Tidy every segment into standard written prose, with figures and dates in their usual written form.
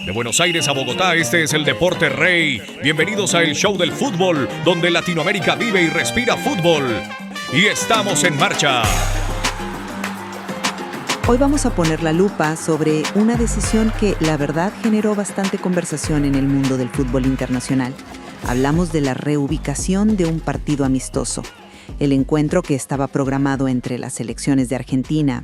De Buenos Aires a Bogotá, este es el Deporte Rey. Bienvenidos a el show del fútbol, donde Latinoamérica vive y respira fútbol. Y estamos en marcha. Hoy vamos a poner la lupa sobre una decisión que, la verdad, generó bastante conversación en el mundo del fútbol internacional. Hablamos de la reubicación de un partido amistoso. El encuentro que estaba programado entre las selecciones de Argentina,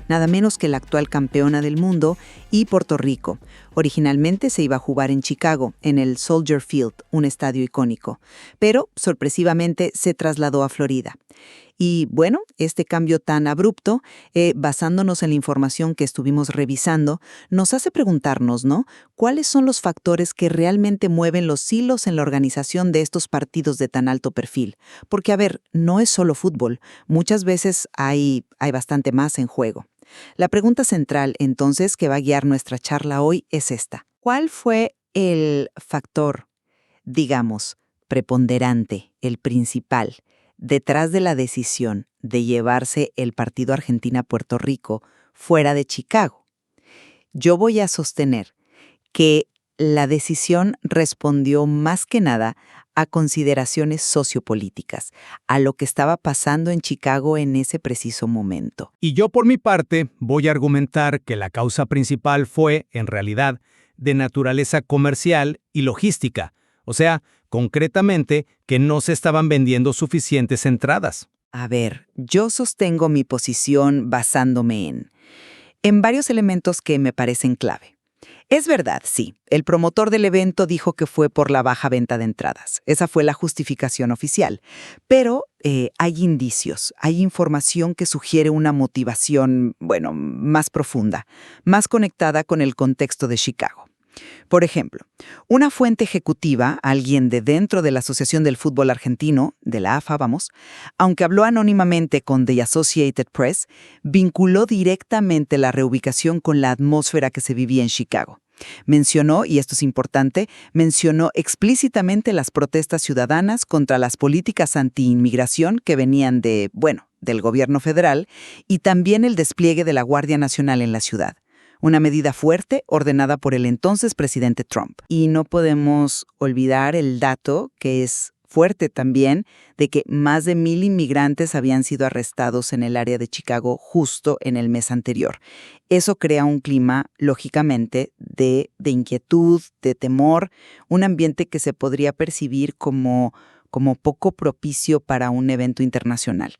nada menos que la actual campeona del mundo, y Puerto Rico. Originalmente se iba a jugar en Chicago, en el Soldier Field, un estadio icónico, pero sorpresivamente se trasladó a Florida. Y bueno, este cambio tan abrupto, basándonos en la información que estuvimos revisando, nos hace preguntarnos, ¿no? ¿Cuáles son los factores que realmente mueven los hilos en la organización de estos partidos de tan alto perfil? Porque, a ver, no es solo fútbol. Muchas veces hay bastante más en juego. La pregunta central, entonces, que va a guiar nuestra charla hoy es esta. ¿Cuál fue el factor, digamos, preponderante, el principal, detrás de la decisión de llevarse el partido Argentina-Puerto Rico fuera de Chicago? Yo voy a sostener que la decisión respondió más que nada a consideraciones sociopolíticas, a lo que estaba pasando en Chicago en ese preciso momento. Y yo, por mi parte, voy a argumentar que la causa principal fue, en realidad, de naturaleza comercial y logística, o sea, concretamente, que no se estaban vendiendo suficientes entradas. A ver, yo sostengo mi posición basándome en varios elementos que me parecen clave. Es verdad, sí, el promotor del evento dijo que fue por la baja venta de entradas. Esa fue la justificación oficial. Pero hay indicios, hay información que sugiere una motivación, más profunda, más conectada con el contexto de Chicago. Por ejemplo, una fuente ejecutiva, alguien de dentro de la Asociación del Fútbol Argentino, de la AFA, aunque habló anónimamente con The Associated Press, vinculó directamente la reubicación con la atmósfera que se vivía en Chicago. Mencionó, y esto es importante, mencionó explícitamente las protestas ciudadanas contra las políticas anti-inmigración que venían del gobierno federal y también el despliegue de la Guardia Nacional en la ciudad. Una medida fuerte ordenada por el entonces presidente Trump. Y no podemos olvidar el dato, que es fuerte también, de que más de 1,000 inmigrantes habían sido arrestados en el área de Chicago justo en el mes anterior. Eso crea un clima, lógicamente, de inquietud, de temor, un ambiente que se podría percibir como poco propicio para un evento internacional.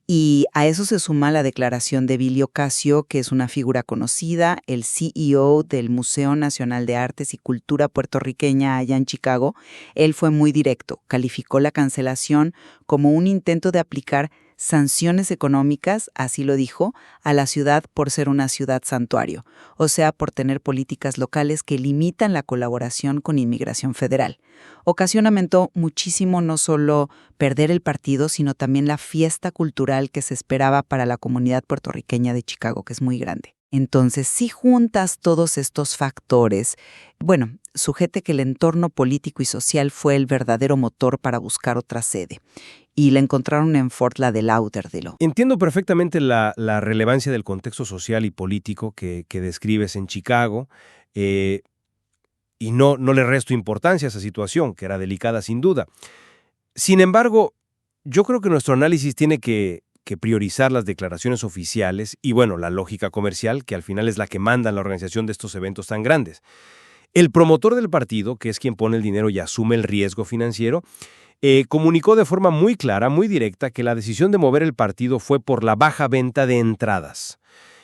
Y a eso se suma la declaración de Billy Ocasio, que es una figura conocida, el CEO del Museo Nacional de Artes y Cultura puertorriqueña allá en Chicago. Él fue muy directo, calificó la cancelación como un intento de aplicar sanciones económicas, así lo dijo, a la ciudad por ser una ciudad santuario, o sea, por tener políticas locales que limitan la colaboración con inmigración federal. Ocasio lamentó muchísimo no solo perder el partido, sino también la fiesta cultural que se esperaba para la comunidad puertorriqueña de Chicago, que es muy grande. Entonces, si juntas todos estos factores, sujete que el entorno político y social fue el verdadero motor para buscar otra sede. Y la encontraron en Fort Lauderdale. Entiendo perfectamente la relevancia del contexto social y político que describes en Chicago, y no le resto importancia a esa situación, que era delicada sin duda. Sin embargo, yo creo que nuestro análisis tiene que priorizar las declaraciones oficiales y, la lógica comercial, que al final es la que manda en la organización de estos eventos tan grandes. El promotor del partido, que es quien pone el dinero y asume el riesgo financiero, comunicó de forma muy clara, muy directa, que la decisión de mover el partido fue por la baja venta de entradas.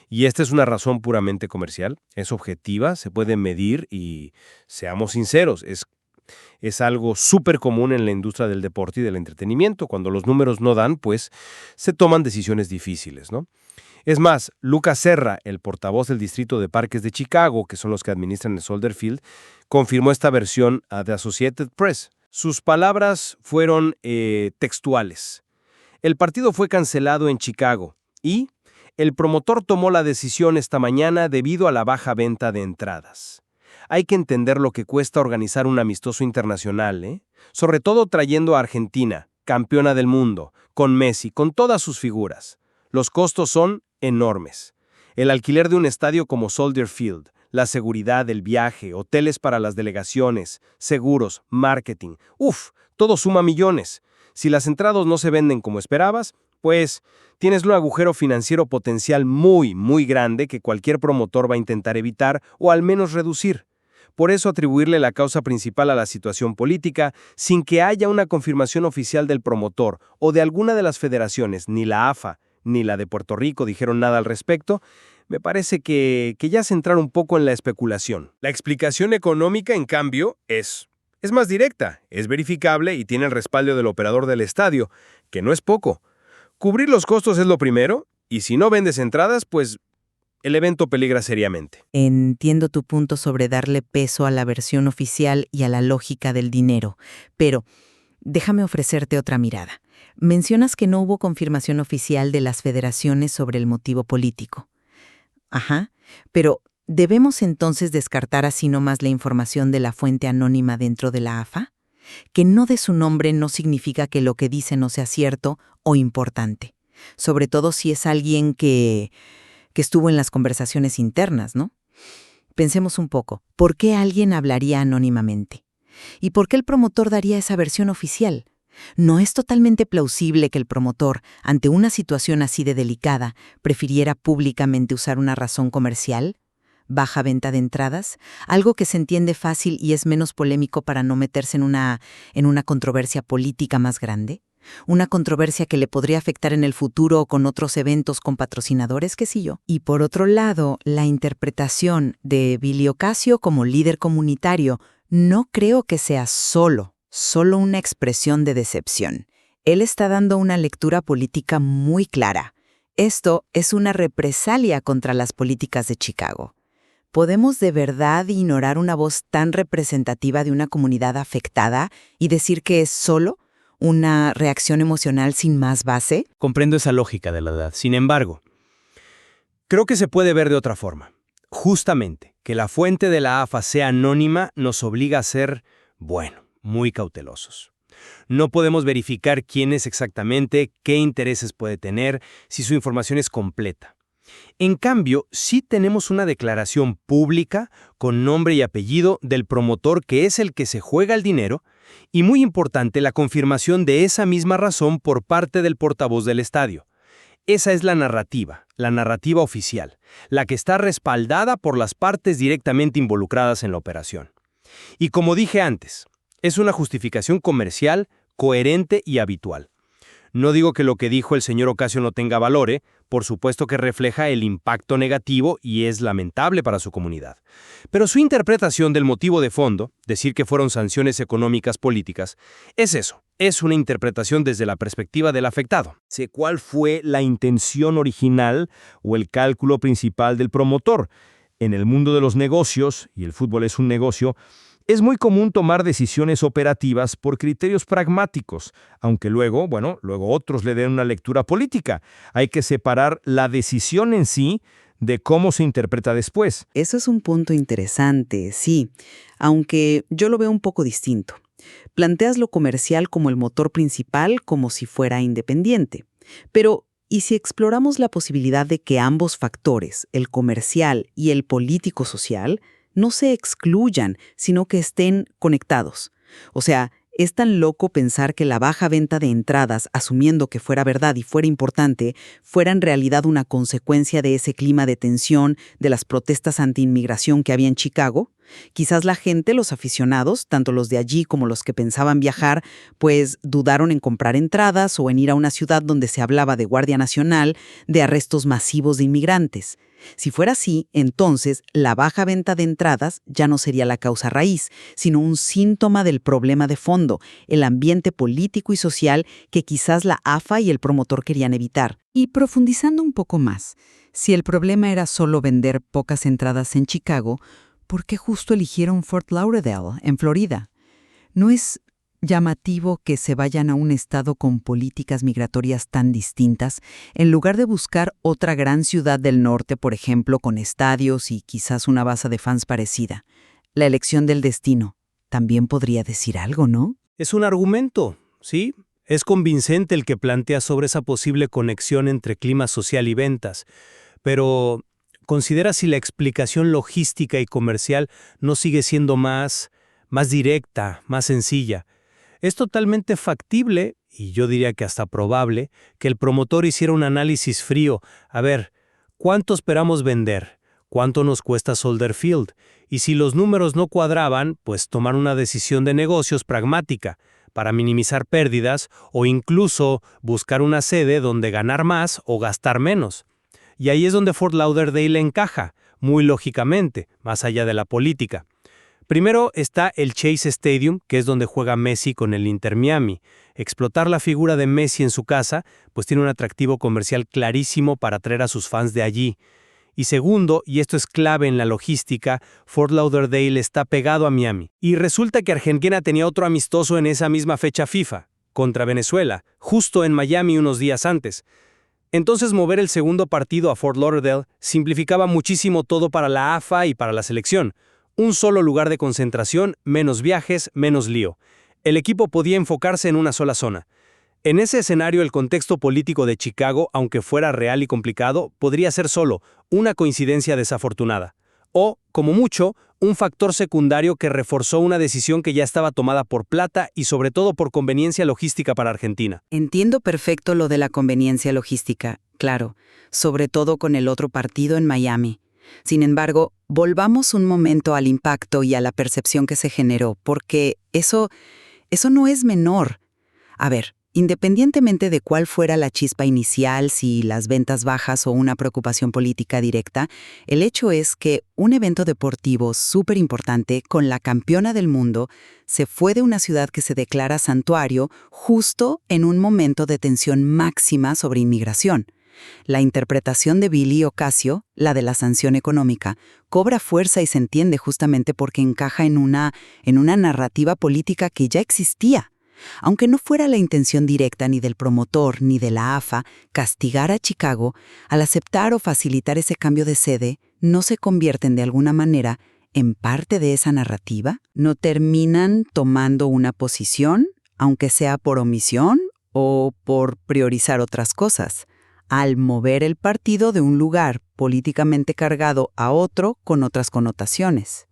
Y esta es una razón puramente comercial, es objetiva, se puede medir y, seamos sinceros, es algo súper común en la industria del deporte y del entretenimiento. Cuando los números no dan, pues se toman decisiones difíciles, ¿no? Es más, Lucas Serra, el portavoz del Distrito de Parques de Chicago, que son los que administran el Soldier Field, confirmó esta versión a The Associated Press. Sus palabras fueron textuales. El partido fue cancelado en Chicago y el promotor tomó la decisión esta mañana debido a la baja venta de entradas. Hay que entender lo que cuesta organizar un amistoso internacional, sobre todo trayendo a Argentina, campeona del mundo, con Messi, con todas sus figuras. Los costos son enormes. El alquiler de un estadio como Soldier Field, La seguridad del viaje, hoteles para las delegaciones, seguros, marketing. Todo suma millones. Si las entradas no se venden como esperabas, pues tienes un agujero financiero potencial muy, muy grande que cualquier promotor va a intentar evitar o al menos reducir. Por eso atribuirle la causa principal a la situación política, sin que haya una confirmación oficial del promotor o de alguna de las federaciones, ni la AFA, ni la de Puerto Rico dijeron nada al respecto, me parece que ya es entrar un poco en la especulación. La explicación económica, en cambio, es más directa, es verificable y tiene el respaldo del operador del estadio, que no es poco. Cubrir los costos es lo primero, y si no vendes entradas, pues el evento peligra seriamente. Entiendo tu punto sobre darle peso a la versión oficial y a la lógica del dinero, pero déjame ofrecerte otra mirada. Mencionas que no hubo confirmación oficial de las federaciones sobre el motivo político. Ajá, pero ¿debemos entonces descartar así nomás la información de la fuente anónima dentro de la AFA? Que no dé su nombre no significa que lo que dice no sea cierto o importante, sobre todo si es alguien que estuvo en las conversaciones internas, ¿no? Pensemos un poco, ¿por qué alguien hablaría anónimamente? ¿Y por qué el promotor daría esa versión oficial? ¿No es totalmente plausible que el promotor, ante una situación así de delicada, prefiriera públicamente usar una razón comercial? ¿Baja venta de entradas? Algo que se entiende fácil y es menos polémico para no meterse en una controversia política más grande. Una controversia que le podría afectar en el futuro o con otros eventos con patrocinadores, qué sé yo. Y por otro lado, la interpretación de Billy Ocasio como líder comunitario no creo que sea solo una expresión de decepción. Él está dando una lectura política muy clara. Esto es una represalia contra las políticas de Chicago. ¿Podemos de verdad ignorar una voz tan representativa de una comunidad afectada y decir que es solo una reacción emocional sin más base? Comprendo esa lógica de la edad. Sin embargo, creo que se puede ver de otra forma. Justamente, que la fuente de la AFA sea anónima nos obliga a ser, muy cautelosos. No podemos verificar quién es exactamente, qué intereses puede tener, si su información es completa. En cambio, sí tenemos una declaración pública con nombre y apellido del promotor que es el que se juega el dinero y, muy importante, la confirmación de esa misma razón por parte del portavoz del estadio. Esa es la narrativa oficial, la que está respaldada por las partes directamente involucradas en la operación. Y como dije antes, es una justificación comercial, coherente y habitual. No digo que lo que dijo el señor Ocasio no tenga valor, por supuesto que refleja el impacto negativo y es lamentable para su comunidad. Pero su interpretación del motivo de fondo, decir que fueron sanciones económicas políticas, es eso, es una interpretación desde la perspectiva del afectado. Sé cuál fue la intención original o el cálculo principal del promotor. En el mundo de los negocios, y el fútbol es un negocio, es muy común tomar decisiones operativas por criterios pragmáticos, aunque luego otros le den una lectura política. Hay que separar la decisión en sí de cómo se interpreta después. Eso es un punto interesante, sí, aunque yo lo veo un poco distinto. Planteas lo comercial como el motor principal, como si fuera independiente. Pero, ¿y si exploramos la posibilidad de que ambos factores, el comercial y el político-social, no se excluyan, sino que estén conectados? O sea, es tan loco pensar que la baja venta de entradas, asumiendo que fuera verdad y fuera importante, fuera en realidad una consecuencia de ese clima de tensión, de las protestas anti-inmigración que había en Chicago. Quizás la gente, los aficionados, tanto los de allí como los que pensaban viajar, pues dudaron en comprar entradas o en ir a una ciudad donde se hablaba de Guardia Nacional, de arrestos masivos de inmigrantes. Si fuera así, entonces la baja venta de entradas ya no sería la causa raíz, sino un síntoma del problema de fondo, el ambiente político y social que quizás la AFA y el promotor querían evitar. Y profundizando un poco más, si el problema era solo vender pocas entradas en Chicago, ¿por qué justo eligieron Fort Lauderdale, en Florida? ¿No es llamativo que se vayan a un estado con políticas migratorias tan distintas, en lugar de buscar otra gran ciudad del norte, por ejemplo, con estadios y quizás una base de fans parecida? La elección del destino también podría decir algo, ¿no? Es un argumento, ¿sí? Es convincente el que plantea sobre esa posible conexión entre clima social y ventas. Pero considera si la explicación logística y comercial no sigue siendo más directa, más sencilla. Es totalmente factible, y yo diría que hasta probable, que el promotor hiciera un análisis frío. A ver, ¿cuánto esperamos vender? ¿Cuánto nos cuesta Soldier Field? Y si los números no cuadraban, pues tomar una decisión de negocios pragmática para minimizar pérdidas o incluso buscar una sede donde ganar más o gastar menos. Y ahí es donde Fort Lauderdale encaja, muy lógicamente, más allá de la política. Primero está el Chase Stadium, que es donde juega Messi con el Inter Miami. Explotar la figura de Messi en su casa, pues tiene un atractivo comercial clarísimo para atraer a sus fans de allí. Y segundo, y esto es clave en la logística, Fort Lauderdale está pegado a Miami. Y resulta que Argentina tenía otro amistoso en esa misma fecha FIFA, contra Venezuela, justo en Miami unos días antes. Entonces mover el segundo partido a Fort Lauderdale simplificaba muchísimo todo para la AFA y para la selección. Un solo lugar de concentración, menos viajes, menos lío. El equipo podía enfocarse en una sola zona. En ese escenario, el contexto político de Chicago, aunque fuera real y complicado, podría ser solo una coincidencia desafortunada. O, como mucho, un factor secundario que reforzó una decisión que ya estaba tomada por plata y sobre todo por conveniencia logística para Argentina. Entiendo perfecto lo de la conveniencia logística, claro, sobre todo con el otro partido en Miami. Sin embargo, volvamos un momento al impacto y a la percepción que se generó, porque eso no es menor. A ver, independientemente de cuál fuera la chispa inicial, si las ventas bajas o una preocupación política directa, el hecho es que un evento deportivo súper importante con la campeona del mundo se fue de una ciudad que se declara santuario justo en un momento de tensión máxima sobre inmigración. La interpretación de Billy Ocasio, la de la sanción económica, cobra fuerza y se entiende justamente porque encaja en una narrativa política que ya existía. Aunque no fuera la intención directa ni del promotor ni de la AFA castigar a Chicago, al aceptar o facilitar ese cambio de sede, ¿no se convierten de alguna manera en parte de esa narrativa? ¿No terminan tomando una posición, aunque sea por omisión o por priorizar otras cosas, al mover el partido de un lugar políticamente cargado a otro con otras connotaciones?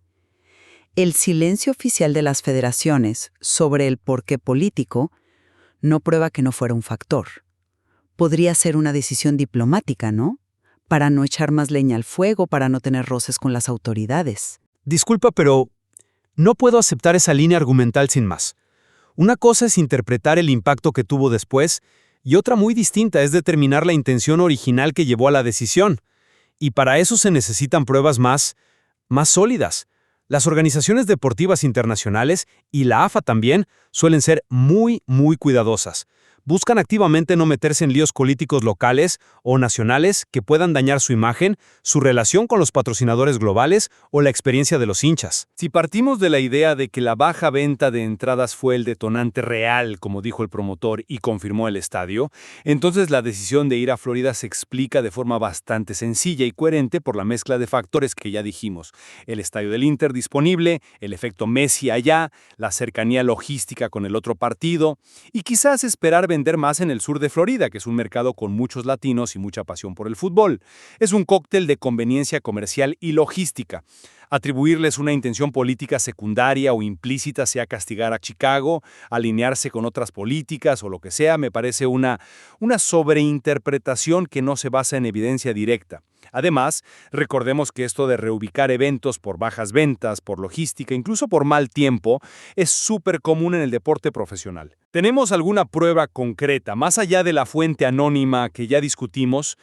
El silencio oficial de las federaciones sobre el porqué político no prueba que no fuera un factor. Podría ser una decisión diplomática, ¿no? Para no echar más leña al fuego, para no tener roces con las autoridades. Disculpa, pero no puedo aceptar esa línea argumental sin más. Una cosa es interpretar el impacto que tuvo después, y otra muy distinta es determinar la intención original que llevó a la decisión. Y para eso se necesitan pruebas más sólidas. Las organizaciones deportivas internacionales, y la AFA también, suelen ser muy cuidadosas. Buscan activamente no meterse en líos políticos locales o nacionales que puedan dañar su imagen, su relación con los patrocinadores globales o la experiencia de los hinchas. Si partimos de la idea de que la baja venta de entradas fue el detonante real, como dijo el promotor y confirmó el estadio, entonces la decisión de ir a Florida se explica de forma bastante sencilla y coherente por la mezcla de factores que ya dijimos. El estadio del Inter disponible, el efecto Messi allá, la cercanía logística con el otro partido y quizás esperar vender más en el sur de Florida, que es un mercado con muchos latinos y mucha pasión por el fútbol. Es un cóctel de conveniencia comercial y logística. Atribuirles una intención política secundaria o implícita, sea castigar a Chicago, alinearse con otras políticas o lo que sea, me parece una sobreinterpretación que no se basa en evidencia directa. Además, recordemos que esto de reubicar eventos por bajas ventas, por logística, incluso por mal tiempo, es súper común en el deporte profesional. ¿Tenemos alguna prueba concreta, más allá de la fuente anónima que ya discutimos,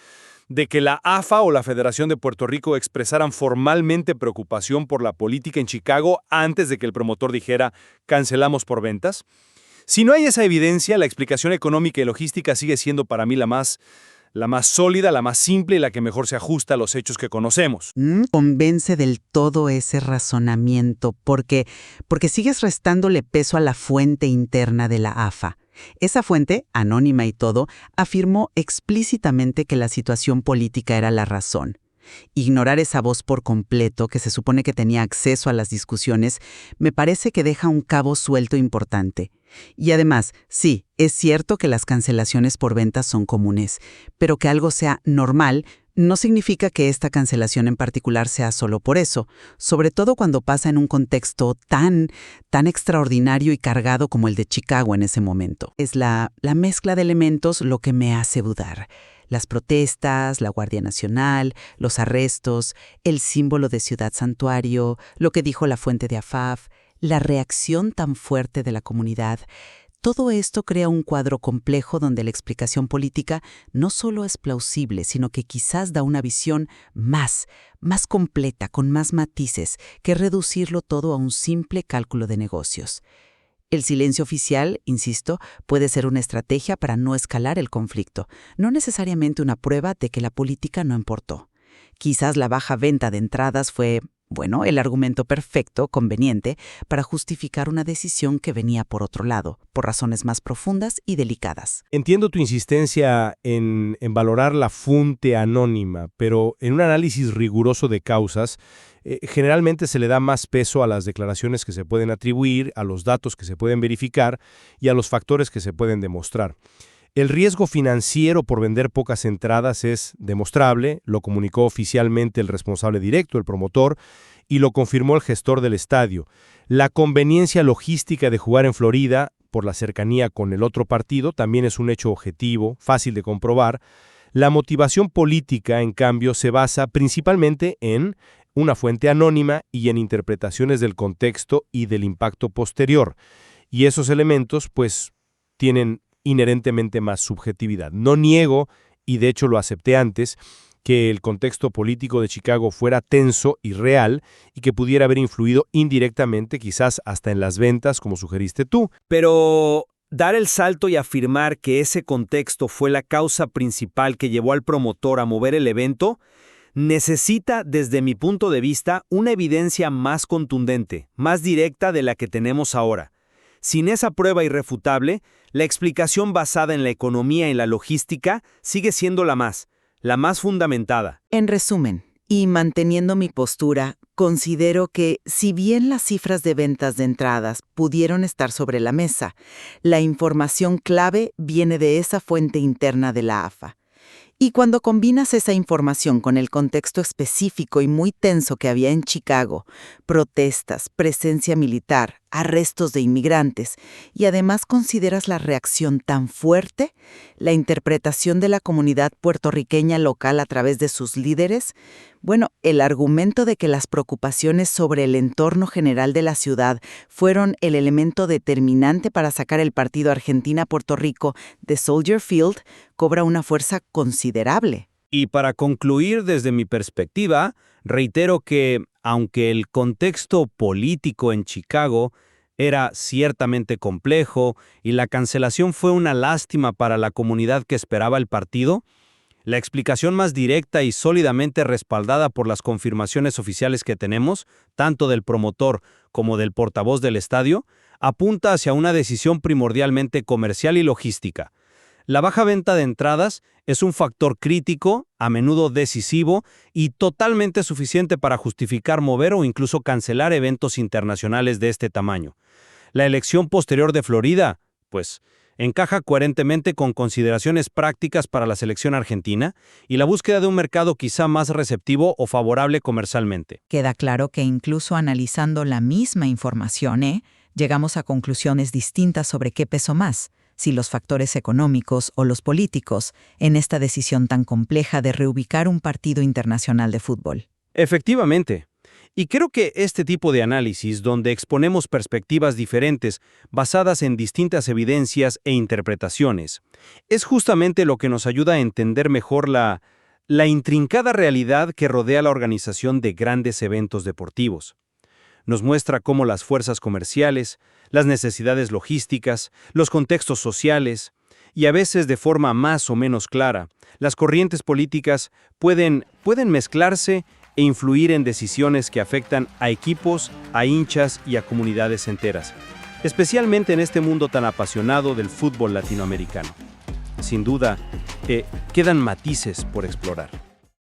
de que la AFA o la Federación de Puerto Rico expresaran formalmente preocupación por la política en Chicago antes de que el promotor dijera «cancelamos por ventas»? Si no hay esa evidencia, la explicación económica y logística sigue siendo para mí la más sólida, la más simple y la que mejor se ajusta a los hechos que conocemos. Convence del todo ese razonamiento, porque sigues restándole peso a la fuente interna de la AFA. Esa fuente, anónima y todo, afirmó explícitamente que la situación política era la razón. Ignorar esa voz por completo, que se supone que tenía acceso a las discusiones, me parece que deja un cabo suelto importante. Y además, sí, es cierto que las cancelaciones por ventas son comunes, pero que algo sea normal No significa que esta cancelación en particular sea solo por eso, sobre todo cuando pasa en un contexto tan extraordinario y cargado como el de Chicago en ese momento. Es la mezcla de elementos lo que me hace dudar. Las protestas, la Guardia Nacional, los arrestos, el símbolo de ciudad santuario, lo que dijo la fuente de Afaf, la reacción tan fuerte de la comunidad. Todo esto crea un cuadro complejo donde la explicación política no solo es plausible, sino que quizás da una visión más completa, con más matices, que reducirlo todo a un simple cálculo de negocios. El silencio oficial, insisto, puede ser una estrategia para no escalar el conflicto, no necesariamente una prueba de que la política no importó. Quizás la baja venta de entradas fue, el argumento perfecto, conveniente, para justificar una decisión que venía por otro lado, por razones más profundas y delicadas. Entiendo tu insistencia en valorar la fuente anónima, pero en un análisis riguroso de causas, generalmente se le da más peso a las declaraciones que se pueden atribuir, a los datos que se pueden verificar y a los factores que se pueden demostrar. El riesgo financiero por vender pocas entradas es demostrable, lo comunicó oficialmente el responsable directo, el promotor, y lo confirmó el gestor del estadio. La conveniencia logística de jugar en Florida, por la cercanía con el otro partido, también es un hecho objetivo, fácil de comprobar. La motivación política, en cambio, se basa principalmente en una fuente anónima y en interpretaciones del contexto y del impacto posterior. Y esos elementos, pues, tienen inherentemente más subjetividad. No niego, y de hecho lo acepté antes, que el contexto político de Chicago fuera tenso y real y que pudiera haber influido indirectamente, quizás hasta en las ventas, como sugeriste tú. Pero dar el salto y afirmar que ese contexto fue la causa principal que llevó al promotor a mover el evento, necesita, desde mi punto de vista, una evidencia más contundente, más directa de la que tenemos ahora. Sin esa prueba irrefutable, la explicación basada en la economía y la logística sigue siendo la más fundamentada. En resumen, y manteniendo mi postura, considero que, si bien las cifras de ventas de entradas pudieron estar sobre la mesa, la información clave viene de esa fuente interna de la AFA. Y cuando combinas esa información con el contexto específico y muy tenso que había en Chicago, protestas, presencia militar, arrestos de inmigrantes, y además consideras la reacción tan fuerte, la interpretación de la comunidad puertorriqueña local a través de sus líderes, el argumento de que las preocupaciones sobre el entorno general de la ciudad fueron el elemento determinante para sacar el partido Argentina-Puerto Rico de Soldier Field cobra una fuerza considerable. Y para concluir desde mi perspectiva, reitero que, aunque el contexto político en Chicago era ciertamente complejo y la cancelación fue una lástima para la comunidad que esperaba el partido, la explicación más directa y sólidamente respaldada por las confirmaciones oficiales que tenemos, tanto del promotor como del portavoz del estadio, apunta hacia una decisión primordialmente comercial y logística. La baja venta de entradas es un factor crítico, a menudo decisivo y totalmente suficiente para justificar mover o incluso cancelar eventos internacionales de este tamaño. La elección posterior de Florida, encaja coherentemente con consideraciones prácticas para la selección argentina y la búsqueda de un mercado quizá más receptivo o favorable comercialmente. Queda claro que incluso analizando la misma información, llegamos a conclusiones distintas sobre qué pesó más, si los factores económicos o los políticos, en esta decisión tan compleja de reubicar un partido internacional de fútbol. Efectivamente. Y creo que este tipo de análisis, donde exponemos perspectivas diferentes basadas en distintas evidencias e interpretaciones, es justamente lo que nos ayuda a entender mejor la intrincada realidad que rodea la organización de grandes eventos deportivos. Nos muestra cómo las fuerzas comerciales, las necesidades logísticas, los contextos sociales y a veces de forma más o menos clara, las corrientes políticas pueden mezclarse e influir en decisiones que afectan a equipos, a hinchas y a comunidades enteras, especialmente en este mundo tan apasionado del fútbol latinoamericano. Sin duda, quedan matices por explorar.